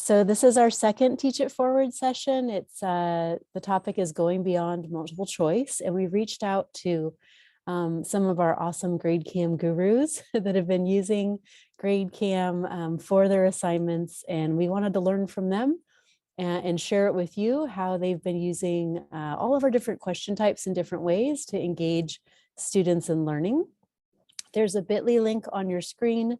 So this is our second Teach It Forward session. It's the topic is going beyond multiple choice, and we reached out to some of our awesome GradeCam gurus that have been using GradeCam for their assignments, and we wanted to learn from them and share it with you how they've been using all of our different question types in different ways to engage students in learning. There's a bit.ly link on your screen,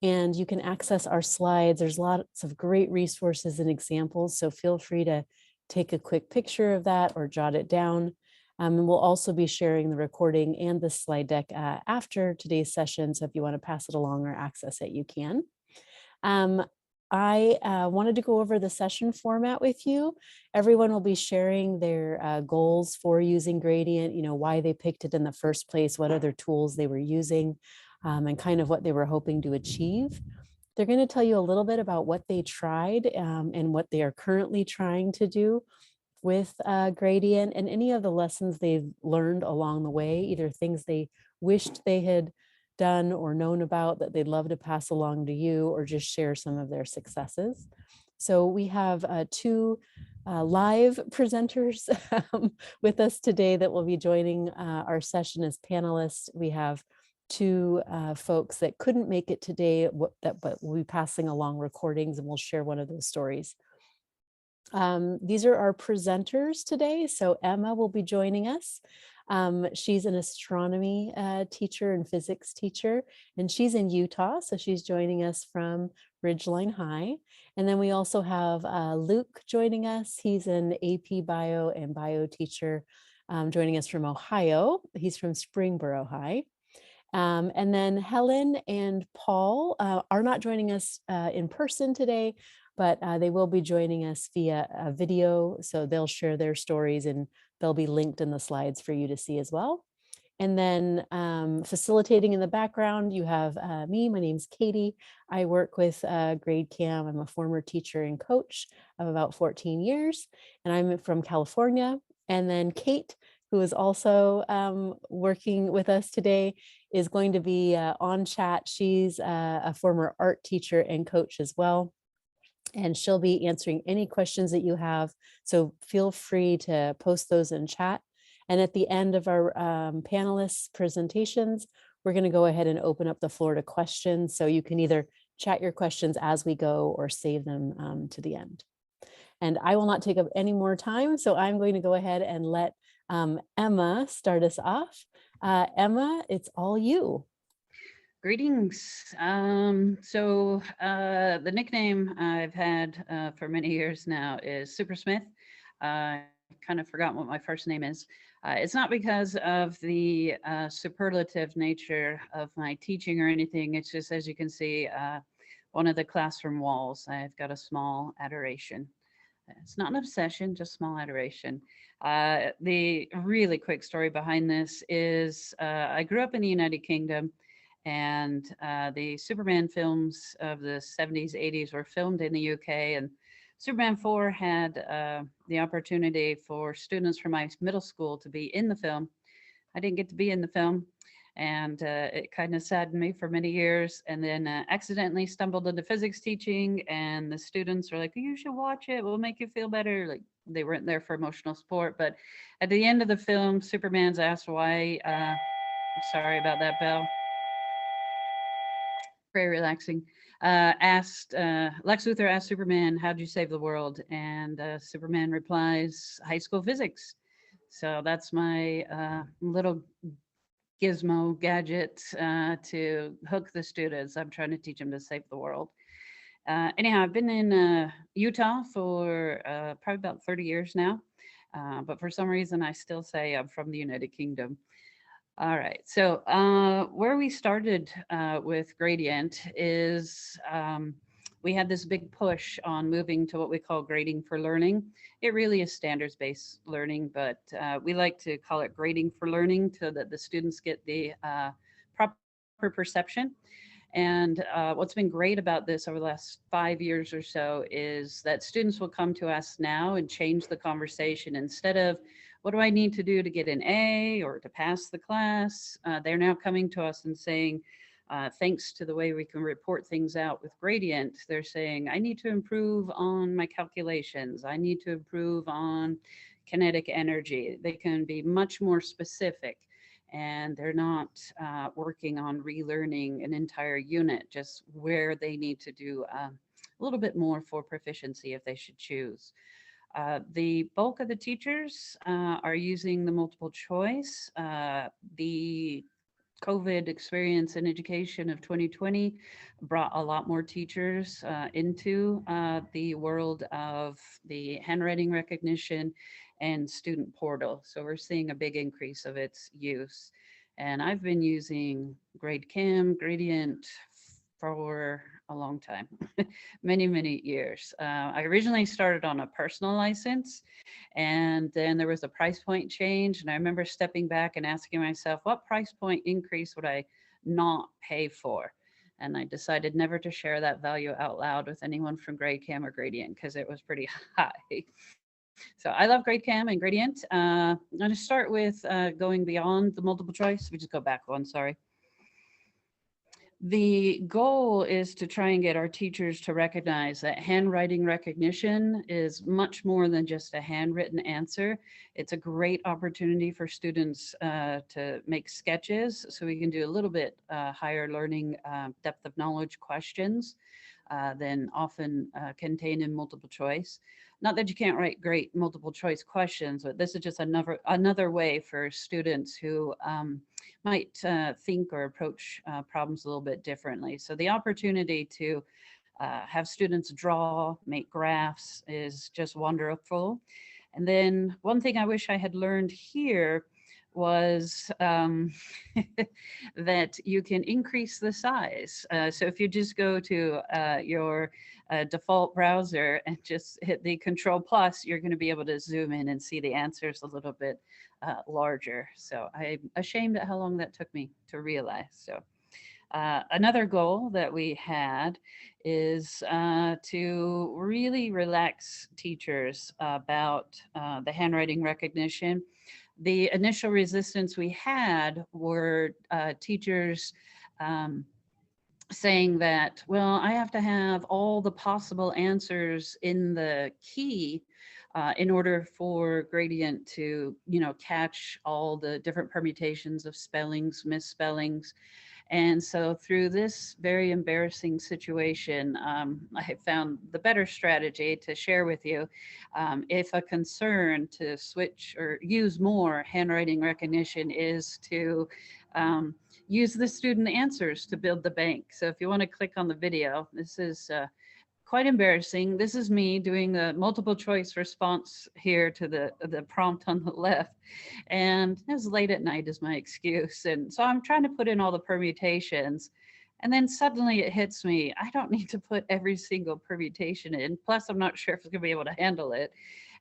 and you can access our slides. There's lots of great resources and examples, so feel free to take a quick picture of that or jot it down. And we'll also be sharing the recording and the slide deck after today's session, so if you want to pass it along or access it, you can. I wanted to go over the session format with you. Everyone will be sharing their goals for using Gradient, why they picked it in the first place, what other tools they were using, and kind of what they were hoping to achieve. They're going to tell you a little bit about what they tried and what they are currently trying to do with Gradient, and any of the lessons they've learned along the way, either things they wished they had done or known about that they'd love to pass along to you, or just share some of their successes. So we have two live presenters with us today that will be joining our session as panelists. We have two folks that couldn't make it today, but we'll be passing along recordings, and we'll share one of those stories. These are our presenters today. So Emma will be joining us. She's an astronomy teacher and physics teacher, and she's in Utah. So she's joining us from Ridgeline High. And then we also have Luke joining us. He's an AP Bio and Bio teacher joining us from Ohio. He's from Springboro High. And then Helen and Paul are not joining us in person today, but they will be joining us via a video. So they'll share their stories, and they'll be linked in the slides for you to see as well. And then facilitating in the background, you have me. My name's Katie. I work with GradeCam. I'm a former teacher and coach of about 14 years, and I'm from California. And then Kate, who is also working with us today, is going to be on chat. She's a former art teacher and coach as well, and she'll be answering any questions that you have. So feel free to post those in chat. And at the end of our panelists' presentations, we're going to go ahead and open up the floor to questions. So you can either chat your questions as we go or save them to the end. And I will not take up any more time, so I'm going to go ahead and let Emma start us off. Emma, it's all you. Greetings. The nickname I've had for many years now is Supersmith. I kind of forgot what my first name is. It's not because of the superlative nature of my teaching or anything. It's just, as you can see, one of the classroom walls, I've got a small adoration. It's not an obsession, just small adoration. The really quick story behind this is I grew up in the United Kingdom, and the Superman films of the 70s, 80s were filmed in the UK, and Superman 4 had the opportunity for students from my middle school to be in the film. I didn't get to be in the film, and it kind of saddened me for many years, and then accidentally stumbled into physics teaching, and the students were like, you should watch it, we'll make you feel better. Like, they weren't there for emotional support, but at the end of the film, Superman's asked why, I'm sorry about that bell, very relaxing, Lex Luthor asked Superman, how'd you save the world? And Superman replies, high school physics. So that's my little gizmo gadget to hook the students. I'm trying to teach them to save the world. Anyhow, I've been in Utah for probably about 30 years now, but for some reason I still say I'm from the United Kingdom. All right, so where we started with Gradient is we had this big push on moving to what we call grading for learning. It really is standards-based learning, but we like to call it grading for learning so that the students get the proper perception. And what's been great about this over the last 5 years or so is that students will come to us now and change the conversation. Instead of, what do I need to do to get an A or to pass the class? They're now coming to us and saying, Thanks to the way we can report things out with Gradient, they're saying, I need to improve on my calculations. I need to improve on kinetic energy. They can be much more specific, and they're not working on relearning an entire unit, just where they need to do a little bit more for proficiency if they should choose. The bulk of the teachers are using the multiple choice. The COVID experience in education of 2020 brought a lot more teachers into the world of the handwriting recognition and student portal. So we're seeing a big increase of its use. And I've been using GradeCam, Gradient for a long time, many, many years. I originally started on a personal license, and then there was a price point change. And I remember stepping back and asking myself, what price point increase would I not pay for? And I decided never to share that value out loud with anyone from GradeCam or Gradient because it was pretty high. So I love GradeCam and Gradient. I'm going to start with going beyond the multiple choice. We just go back one, sorry. The goal is to try and get our teachers to recognize that handwriting recognition is much more than just a handwritten answer. It's a great opportunity for students to make sketches, so we can do a little bit higher learning depth of knowledge questions than often contained in multiple choice. Not that you can't write great multiple choice questions, but this is just another way for students who might think or approach problems a little bit differently. So the opportunity to have students draw, make graphs is just wonderful. And then one thing I wish I had learned here was that you can increase the size. So if you just go to your default browser and just hit the Control Plus, you're going to be able to zoom in and see the answers a little bit larger. So I'm ashamed at how long that took me to realize. So another goal that we had is to really relax teachers about the handwriting recognition. The initial resistance we had were teachers saying that, well, I have to have all the possible answers in the key in order for Gradient to, catch all the different permutations of spellings, misspellings. And so through this very embarrassing situation, I found the better strategy to share with you. If a concern to switch or use more handwriting recognition is to use the student answers to build the bank. So if you want to click on the video, this is quite embarrassing. This is me doing a multiple choice response here to the prompt on the left. And it was late at night is my excuse. And so I'm trying to put in all the permutations. And then suddenly it hits me, I don't need to put every single permutation in. Plus, I'm not sure if it's going to be able to handle it.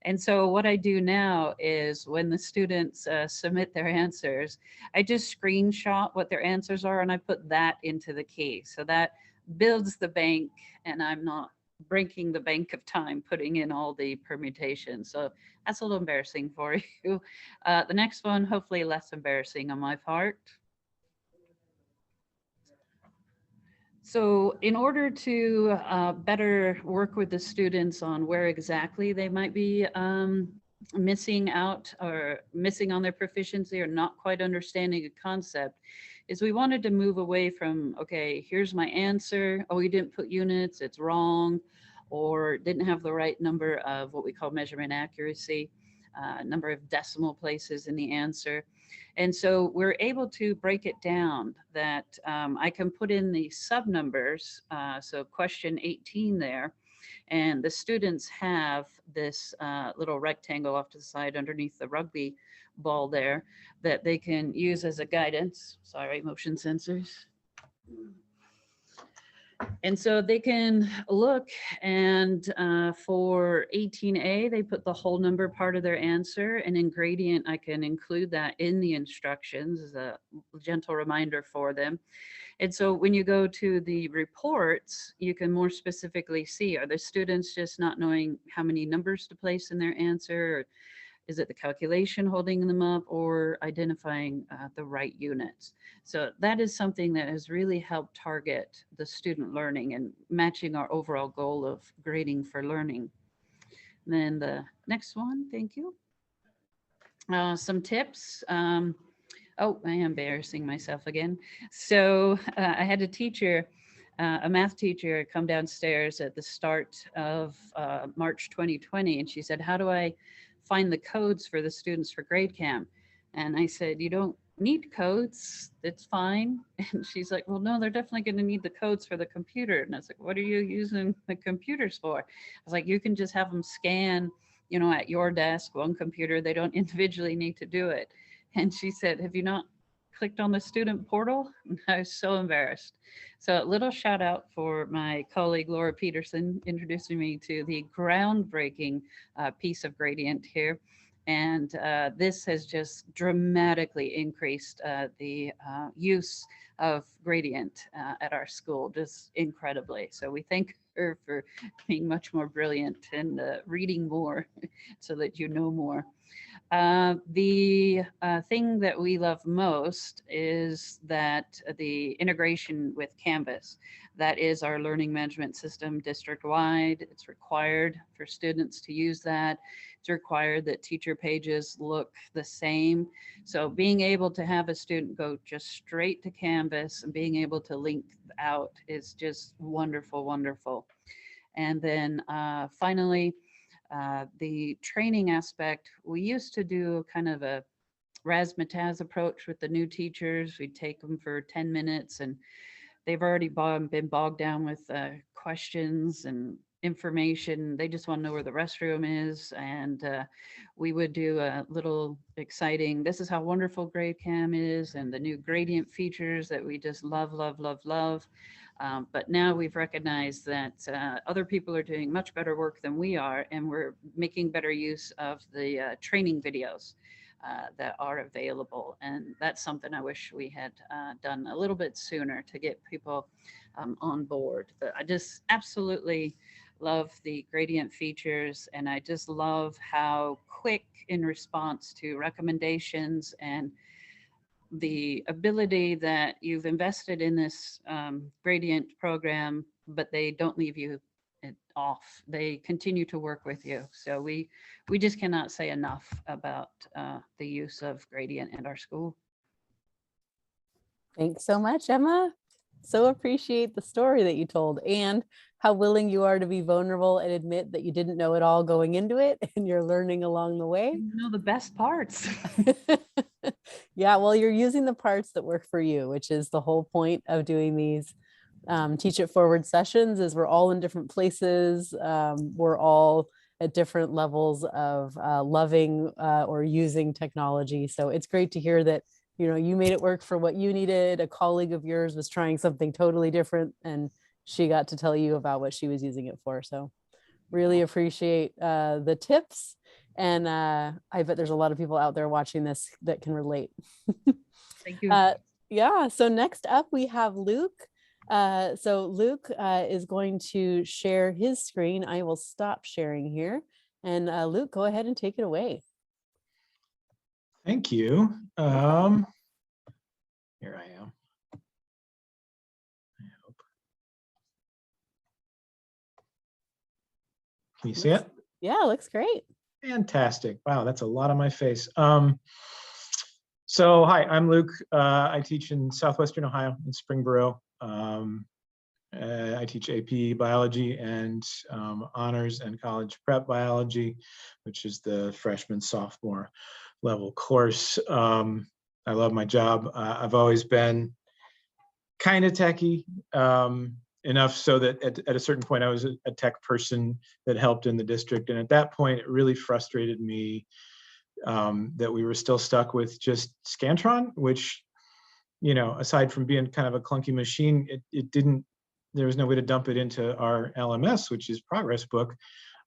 And so what I do now is when the students submit their answers, I just screenshot what their answers are and I put that into the key. So that builds the bank, and I'm not breaking the bank of time putting in all the permutations. So that's a little embarrassing for you. The next one, hopefully less embarrassing on my part. So in order to better work with the students on where exactly they might be missing out or missing on their proficiency or not quite understanding a concept, is we wanted to move away from, okay, here's my answer. Oh, you didn't put units, it's wrong, or didn't have the right number of what we call measurement accuracy, number of decimal places in the answer. And so we're able to break it down that I can put in the sub numbers. So question 18 there, and the students have this little rectangle off to the side underneath the rugby ball there that they can use as a guidance. Sorry, motion sensors. And so they can look, and for 18A, they put the whole number part of their answer, and in Gradient, I can include that in the instructions as a gentle reminder for them. And so when you go to the reports, you can more specifically see, are the students just not knowing how many numbers to place in their answer? Or is it the calculation holding them up, or identifying the right units? So that is something that has really helped target the student learning and matching our overall goal of grading for learning. And then the next one, thank you. Some tips. Oh, I am embarrassing myself again. So I had a teacher, a math teacher, come downstairs at the start of March 2020, and she said, "How do I find the codes for the students for GradeCam?" And I said, "You don't need codes. It's fine." And she's like, "Well, no, they're definitely going to need the codes for the computer." And I was like, "What are you using the computers for?" I was like, "You can just have them scan, you know, at your desk, one computer. They don't individually need to do it." And she said, "Have you not clicked on the student portal?" And I was so embarrassed. So a little shout out for my colleague Laura Peterson introducing me to the groundbreaking piece of Gradient here. And this has just dramatically increased the use of Gradient at our school, just incredibly. So we thank her for being much more brilliant and reading more so that you know more. The thing that we love most is that the integration with Canvas. That is our learning management system district-wide. It's required for students to use that. It's required that teacher pages look the same. So being able to have a student go just straight to Canvas and being able to link out is just wonderful, wonderful. And then finally, the training aspect, we used to do kind of a razzmatazz approach with the new teachers. We'd take them for 10 minutes and they've already been bogged down with questions and information. They just want to know where the restroom is. And we would do a little exciting, this is how wonderful GradeCam is and the new gradient features that we just love, love, love, love. But now we've recognized that other people are doing much better work than we are, and we're making better use of the training videos that are available. And that's something I wish we had done a little bit sooner to get people on board. But I just absolutely love the gradient features, and I just love how quick in response to recommendations and the ability that you've invested in this gradient program, but they don't leave you off. They continue to work with you. So we just cannot say enough about the use of gradient in our school. Thanks so much, Emma. So appreciate the story that you told and how willing you are to be vulnerable and admit that you didn't know it all going into it and you're learning along the way. You know the best parts. Yeah, well, you're using the parts that work for you, which is the whole point of doing these Teach It Forward sessions is we're all in different places. We're all at different levels of loving or using technology. So it's great to hear that, you know, you made it work for what you needed. A colleague of yours was trying something totally different and she got to tell you about what she was using it for. So really appreciate the tips. And I bet there's a lot of people out there watching this that can relate. Thank you. Yeah, so next up we have Luke. So Luke is going to share his screen. I will stop sharing here. And Luke, go ahead and take it away. Thank you. Here I am. I hope. Can you see it? Yeah, looks great. Fantastic. Wow, that's a lot on my face. So hi, I'm Luke. I teach in Southwestern Ohio in Springboro. I teach AP biology and honors and college prep biology, which is the freshman, sophomore level course. I love my job. I've always been kind of techie, enough so that at a certain point I was a tech person that helped in the district. And at that point, it really frustrated me that we were still stuck with just Scantron, which, you know, aside from being kind of a clunky machine, it didn't, there was no way to dump it into our LMS, which is Progress Book.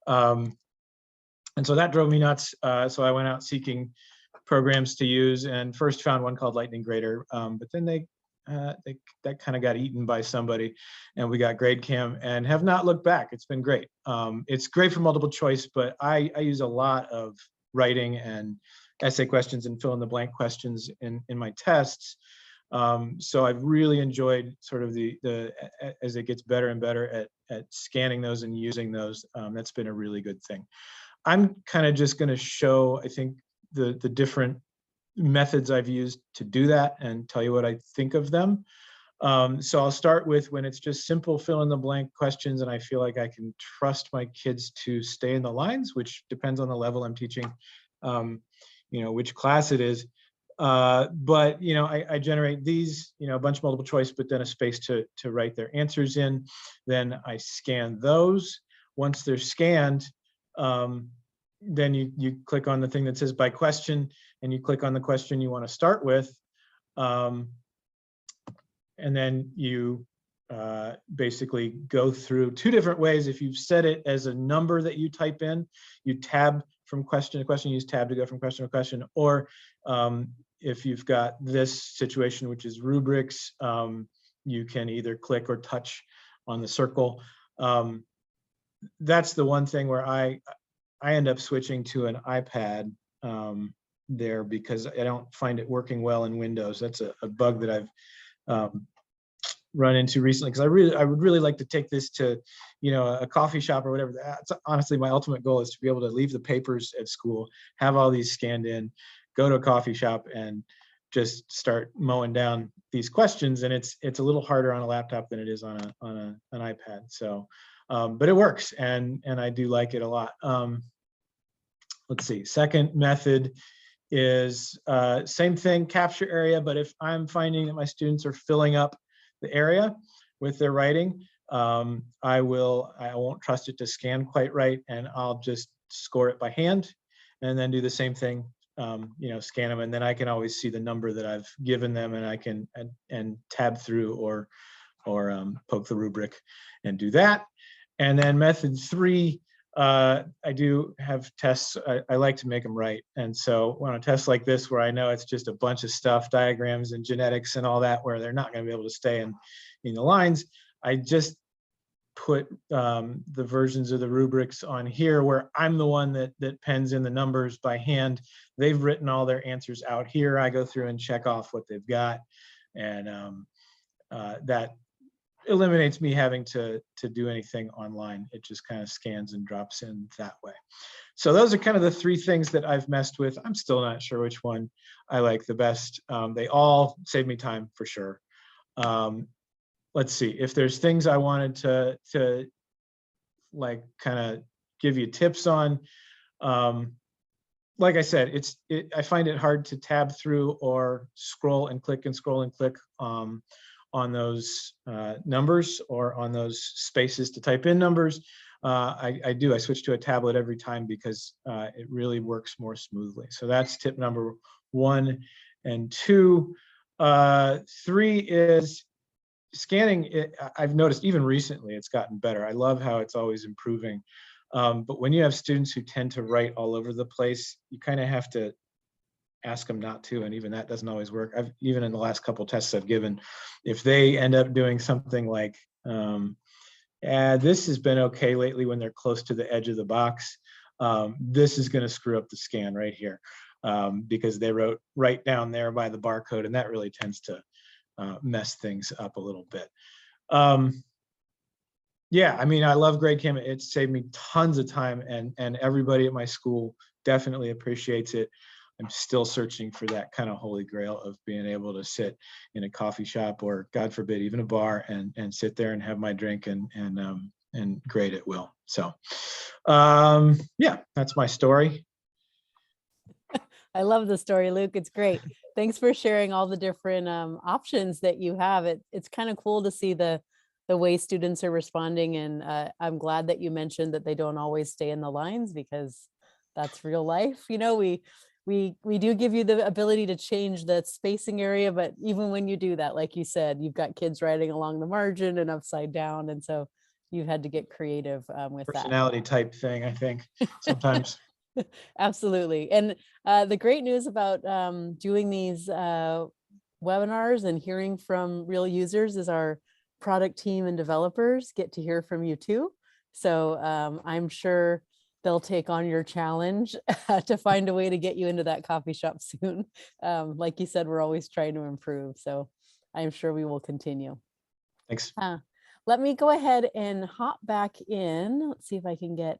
And so that drove me nuts. So I went out seeking programs to use and first found one called Lightning Grader, but then that kind of got eaten by somebody and we got GradeCam and have not looked back. It's been great. It's great for multiple choice, but I use a lot of writing and essay questions and fill in the blank questions in my tests. So I've really enjoyed sort of as it gets better and better at scanning those and using those. That's been a really good thing. I'm kind of just going to show, I think, the different methods I've used to do that and tell you what I think of them. So I'll start with when it's just simple fill in the blank questions and I feel like I can trust my kids to stay in the lines, which depends on the level I'm teaching, which class it is. But I generate these, a bunch of multiple choice, but then a space to write their answers in. Then I scan those. Once they're scanned, then you click on the thing that says by question, and you click on the question you want to start with. And then you basically go through two different ways. If you've set it as a number that you type in, you tab from question to question, use tab to go from question to question. Or if you've got this situation, which is rubrics, you can either click or touch on the circle. That's the one thing where I end up switching to an iPad there because I don't find it working well in Windows. That's a bug that I've run into recently, because I would really like to take this to a coffee shop or whatever. That's honestly my ultimate goal, is to be able to leave the papers at school, have all these scanned in, go to a coffee shop and just start mowing down these questions. And it's a little harder on a laptop than it is on an iPad. So but it works, and I do like it a lot. Let's see, second method is same thing, capture area, but if I'm finding that my students are filling up the area with their writing, I won't trust it to scan quite right, and I'll just score it by hand and then do the same thing, scan them, and then I can always see the number that I've given them, and I can and tab through or poke the rubric and do that. And then method 3, I do have tests. I like to make them right. And so when a test like this, where I know it's just a bunch of stuff, diagrams and genetics and all that, where they're not going to be able to stay in the lines, I just put the versions of the rubrics on here where I'm the one that pens in the numbers by hand. They've written all their answers out here. I go through and check off what they've got. And that eliminates me having to do anything online. It just kind of scans and drops in that way. So those are kind of the 3 things that I've messed with. I'm still not sure which one I like the best. They all save me time for sure. Let's see, if there's things I wanted to like kind of give you tips on. Like I said, I find it hard to tab through or scroll and click and scroll and click on those numbers or on those spaces to type in numbers. I switch to a tablet every time because it really works more smoothly. So that's tip number 1 and 2. 3 is scanning. I've noticed even recently it's gotten better. I love how it's always improving. But when you have students who tend to write all over the place, you kind of have to ask them not to, and even that doesn't always work. Even in the last couple tests I've given, if they end up doing something like this has been okay lately when they're close to the edge of the box, this is going to screw up the scan right here, because they wrote right down there by the barcode, and that really tends to mess things up a little bit. Yeah, I mean, I love GradeCam. It's saved me tons of time, and everybody at my school definitely appreciates it. I'm still searching for that kind of holy grail of being able to sit in a coffee shop, or God forbid, even a bar, and sit there and have my drink and grade at will. So yeah, that's my story. I love the story, Luke. It's great. Thanks for sharing all the different options that you have. It's kind of cool to see the way students are responding. And I'm glad that you mentioned that they don't always stay in the lines, because that's real life. We do give you the ability to change the spacing area, but even when you do that, like you said, you've got kids writing along the margin and upside down. And so you've had to get creative with personality type thing, I think, sometimes. Absolutely. And the great news about doing these webinars and hearing from real users is our product team and developers get to hear from you too. So I'm sure they'll take on your challenge to find a way to get you into that coffee shop soon. Like you said, we're always trying to improve. So I'm sure we will continue. Thanks. Let me go ahead and hop back in. Let's see if I can get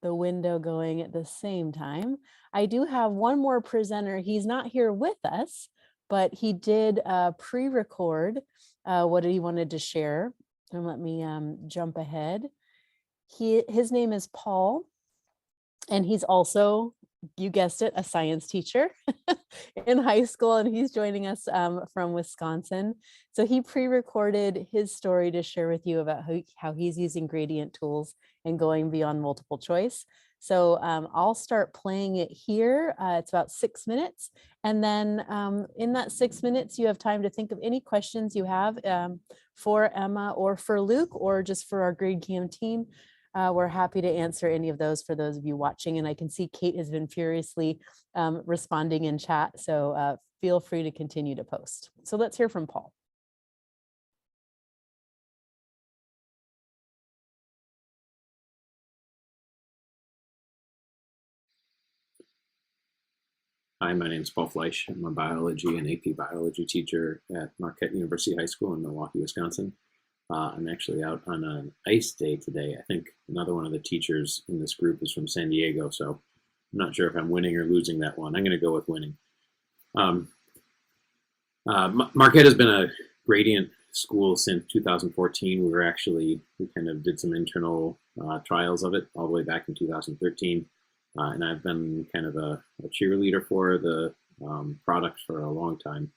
the window going at the same time. I do have one more presenter. He's not here with us, but he did pre-record what he wanted to share. And let me jump ahead. His name is Paul, and he's also, you guessed it, a science teacher in high school, and he's joining us from Wisconsin. So he pre-recorded his story to share with you about how he's using gradient tools and going beyond multiple choice. So I'll start playing it here. It's about 6 minutes. And then in that 6 minutes, you have time to think of any questions you have for Emma or for Luke, or just for our GradeCam team. We're happy to answer any of those for those of you watching. And I can see Kate has been furiously responding in chat. So feel free to continue to post. So let's hear from Paul. Hi, my name is Paul Fleisch. I'm a biology and AP biology teacher at Marquette University High School in Milwaukee, Wisconsin. I'm actually out on an ice day today. I think another one of the teachers in this group is from San Diego, so I'm not sure if I'm winning or losing that one. I'm going to go with winning. Marquette has been a gradient school since 2014. We kind of did some internal trials of it all the way back in 2013. And I've been kind of a cheerleader for the product for a long time.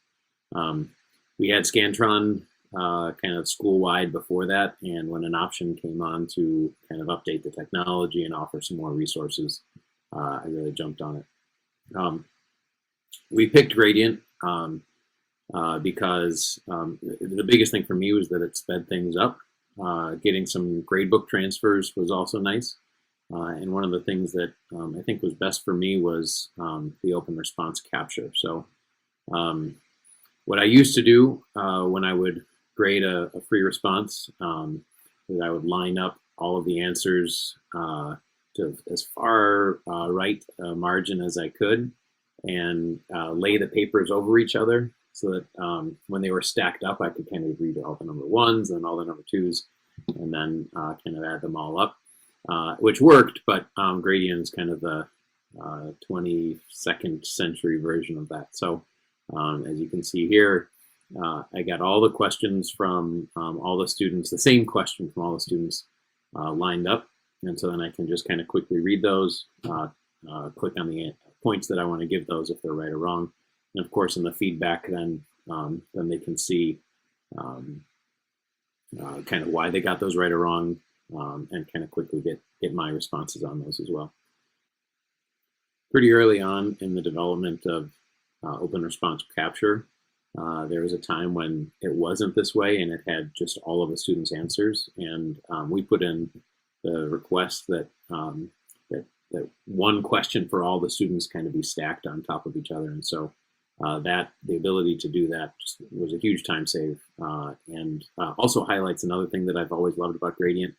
We had Scantron kind of school-wide before that, and when an option came on to kind of update the technology and offer some more resources, I really jumped on it. We picked Gradient because the biggest thing for me was that it sped things up. Getting some gradebook transfers was also nice. And one of the things that I think was best for me was the open response capture. So what I used to do when I would grade a free response is I would line up all of the answers to as far right margin as I could, and lay the papers over each other so that when they were stacked up, I could kind of read all the number ones and all the number twos, and then kind of add them all up. Which worked, but Gradient is kind of the 22nd century version of that. So as you can see here, I got all the questions from all the students, the same question from all the students lined up. And so then I can just kind of quickly read those, click on the points that I want to give those if they're right or wrong. And of course, in the feedback, then they can see kind of why they got those right or wrong. And kind of quickly get my responses on those as well. Pretty early on in the development of open response capture, there was a time when it wasn't this way and it had just all of the students' answers. And we put in the request that that one question for all the students kind of be stacked on top of each other. And so the ability to do that just was a huge time save, and also highlights another thing that I've always loved about Gradient.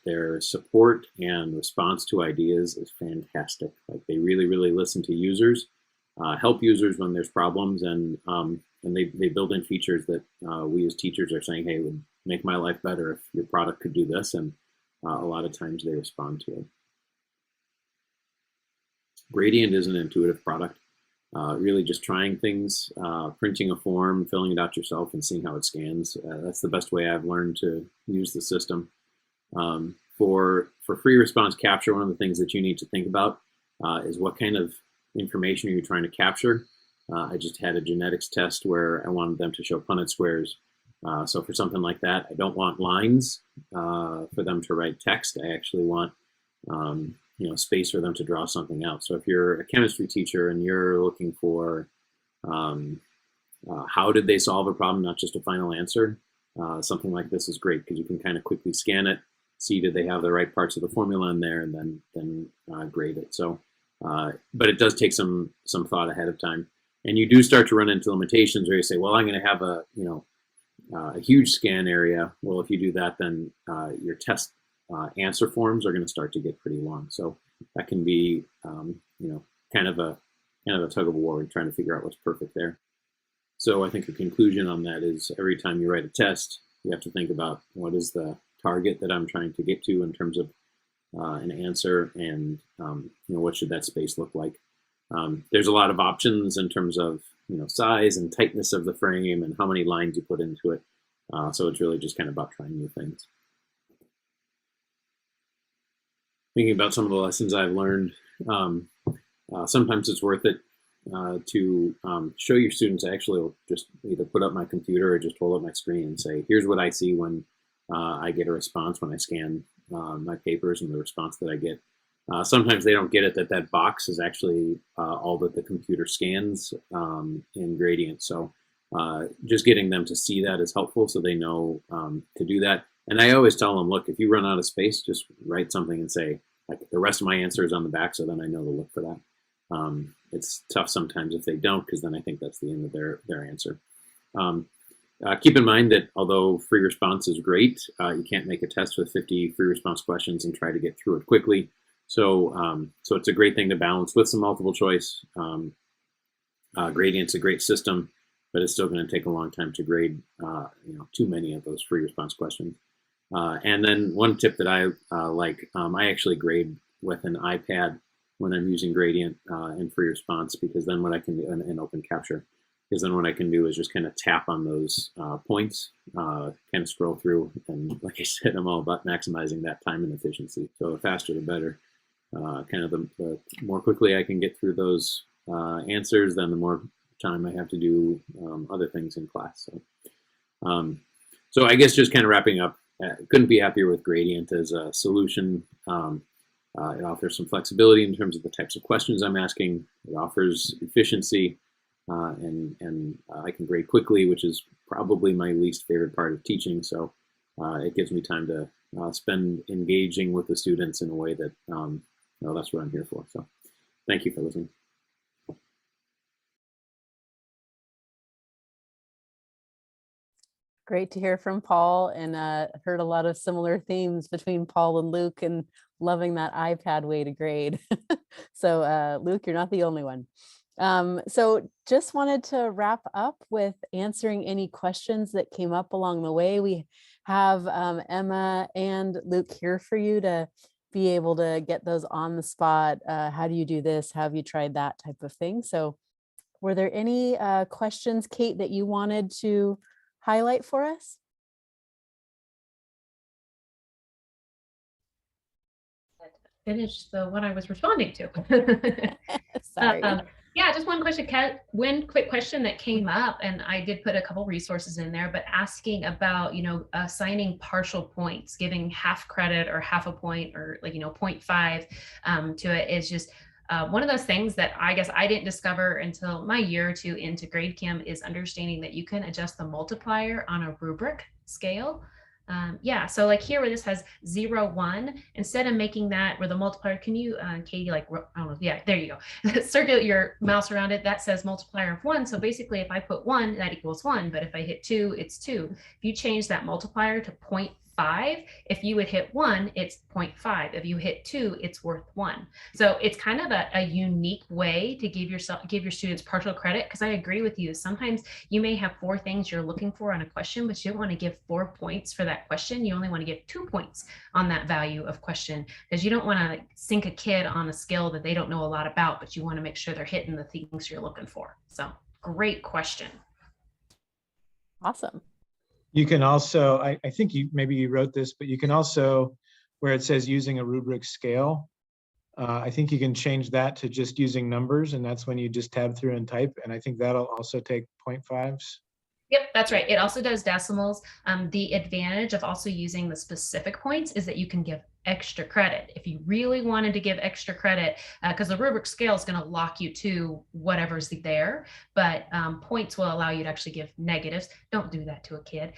Their support and response to ideas is fantastic. Like, they really listen to users, help users when there's problems, and they build in features that we as teachers are saying, hey, it would make my life better if your product could do this, and a lot of times they respond to it. Gradient is an intuitive product. Really just trying things, printing a form, filling it out yourself, and seeing how it scans. That's the best way I've learned to use the system. For free response capture, one of the things that you need to think about is what kind of information are you trying to capture. I just had a genetics test where I wanted them to show Punnett squares. So for something like that, I don't want lines for them to write text. I actually want space for them to draw something out. So if you're a chemistry teacher and you're looking for how did they solve a problem, not just a final answer, something like this is great because you can kind of quickly scan it, see did they have the right parts of the formula in there, and then grade it. So, but it does take some thought ahead of time, and you do start to run into limitations where you say, well, I'm going to have a huge scan area. Well, if you do that, then your test answer forms are going to start to get pretty long. So that can be, you know, kind of a tug of war and trying to figure out what's perfect there. So I think a conclusion on that is every time you write a test, you have to think about what is the target that I'm trying to get to in terms of an answer, and you know, what should that space look like. There's a lot of options in terms of, you know, size and tightness of the frame and how many lines you put into it. So it's really just kind of about trying new things. Thinking about some of the lessons I've learned, sometimes it's worth it to show your students. I actually will just either put up my computer or just hold up my screen and say, here's what I see when I get a response when I scan my papers and the response that I get. Sometimes they don't get it that that box is actually all that the computer scans in Gradient. So just getting them to see that is helpful so they know to do that. And I always tell them, look, if you run out of space, just write something and say, like, the rest of my answer is on the back, so then I know to look for that. It's tough sometimes if they don't, because then I think that's the end of their answer. Keep in mind that although free response is great, you can't make a test with 50 free response questions and try to get through it quickly. So, so it's a great thing to balance with some multiple choice. Gradient's a great system, but it's still going to take a long time to grade, you know, too many of those free response questions. And then one tip that I like, I actually grade with an iPad when I'm using Gradient in free response, because then what I can do in open capture, because then what I can do is just kind of tap on those points, kind of scroll through, and like I said, I'm all about maximizing that time and efficiency. So the faster the better. Kind of the more quickly I can get through those answers, then the more time I have to do other things in class. So, so I guess just kind of wrapping up, couldn't be happier with Gradient as a solution. It offers some flexibility in terms of the types of questions I'm asking. It offers efficiency, and I can grade quickly, which is probably my least favorite part of teaching. So it gives me time to spend engaging with the students in a way that, well, that's what I'm here for. So thank you for listening. Great to hear from Paul, and heard a lot of similar themes between Paul and Luke, and loving that iPad way to grade. So Luke, you're not the only one. So just wanted to wrap up with answering any questions that came up along the way. We have Emma and Luke here for you to be able to get those on the spot. How do you do this? How have you tried that type of thing? So were there any questions, Kate, that you wanted to highlight for us? Finish the one I was responding to. Sorry. Yeah, just one question, one quick question that came up, and I did put a couple resources in there, but asking about, you know, assigning partial points, giving half credit or half a point, or like, you know, 0.5 to it is just one of those things that I guess I didn't discover until my year or two into GradeCam, is understanding that you can adjust the multiplier on a rubric scale. Yeah, so like here where this has 0, 1, instead of making that where the multiplier, can you, Katie, like, I don't know, yeah, there you go. Circle your mouse around it, that says multiplier of 1. So basically if I put 1, that equals 1, but if I hit 2, it's 2. If you change that multiplier to 0.5, if you would hit 1, it's 0.5. If you hit 2, it's worth 1. So it's kind of a unique way to give your students partial credit, because I agree with you. Sometimes you may have 4 things you're looking for on a question, but you don't want to give 4 points for that question. You only want to give 2 points on that value of question, because you don't want to sink a kid on a skill that they don't know a lot about, but you want to make sure they're hitting the things you're looking for. So great question. Awesome. You can also, I think maybe you wrote this, but you can also, where it says using a rubric scale, I think you can change that to just using numbers, and that's when you just tab through and type. And I think that'll also take 0.5s. Yep, that's right. It also does decimals. The advantage of also using the specific points is that you can give extra credit if you really wanted to give extra credit, because the rubric scale is going to lock you to whatever's there, but points will allow you to actually give negatives. Don't do that to a kid.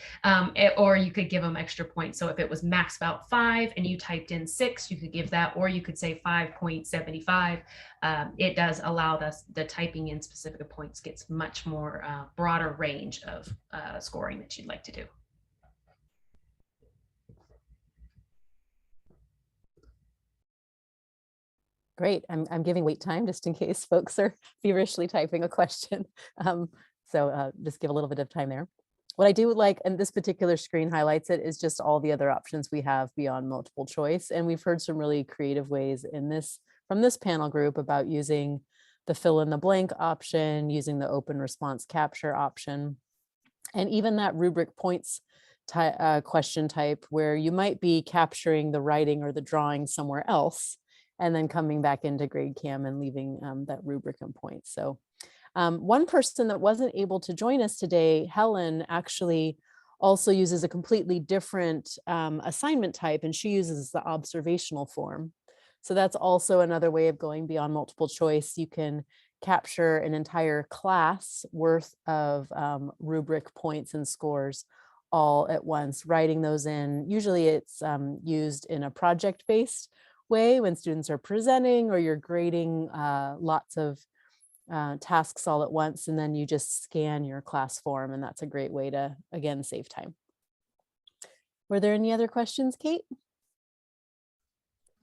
Or you could give them extra points. So if it was maxed out 5 and you typed in 6, you could give that, or you could say 5.75. It does allow the typing in specific points gets much more broader range of scoring that you'd like to do. Great. I'm giving wait time just in case folks are feverishly typing a question. Just give a little bit of time there. What I do like, and this particular screen highlights it, is just all the other options we have beyond multiple choice. And we've heard some really creative ways in this from this panel group about using the fill in the blank option, using the open response capture option, and even that rubric points question type where you might be capturing the writing or the drawing somewhere else and then coming back into GradeCam and leaving that rubric and points. So one person that wasn't able to join us today, Helen, actually also uses a completely different assignment type, and she uses the observational form. So that's also another way of going beyond multiple choice. You can capture an entire class worth of rubric points and scores all at once, writing those in. Usually it's used in a project-based way when students are presenting or you're grading lots of tasks all at once, and then you just scan your class form, and that's a great way to, again, save time. Were there any other questions, Kate?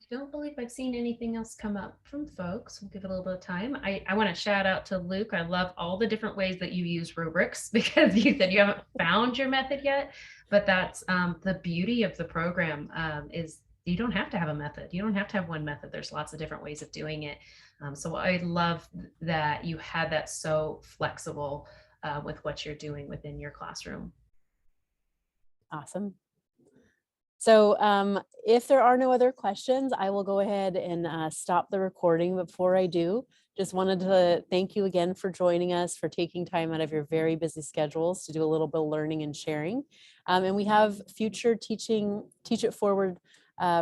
I don't believe I've seen anything else come up from folks. We'll give it a little bit of time. I want to shout out to Luke. I love all the different ways that you use rubrics, because you said you haven't found your method yet, but that's the beauty of the program is you don't have to have a method. You don't have to have one method. There's lots of different ways of doing it. So I love that you had that so flexible with what you're doing within your classroom. Awesome. So if there are no other questions, I will go ahead and stop the recording. Before I do, just wanted to thank you again for joining us, for taking time out of your very busy schedules to do a little bit of learning and sharing. And we have future Teach It Forward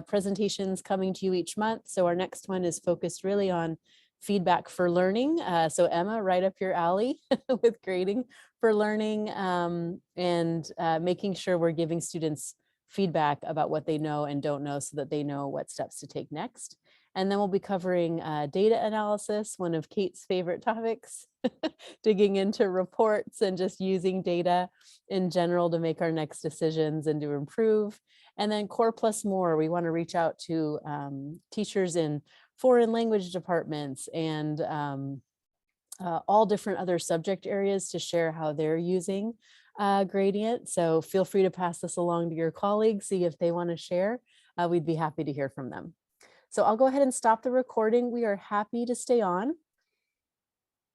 presentations coming to you each month. So our next one is focused really on feedback for learning. So Emma, right up your alley with grading for learning and making sure we're giving students feedback about what they know and don't know so that they know what steps to take next. And then we'll be covering data analysis, one of Kate's favorite topics, digging into reports and just using data in general to make our next decisions and to improve. And then Core Plus More, we want to reach out to teachers in foreign language departments and all different other subject areas to share how they're using Gradient. So feel free to pass this along to your colleagues, see if they want to share. We'd be happy to hear from them. So I'll go ahead and stop the recording. We are happy to stay on.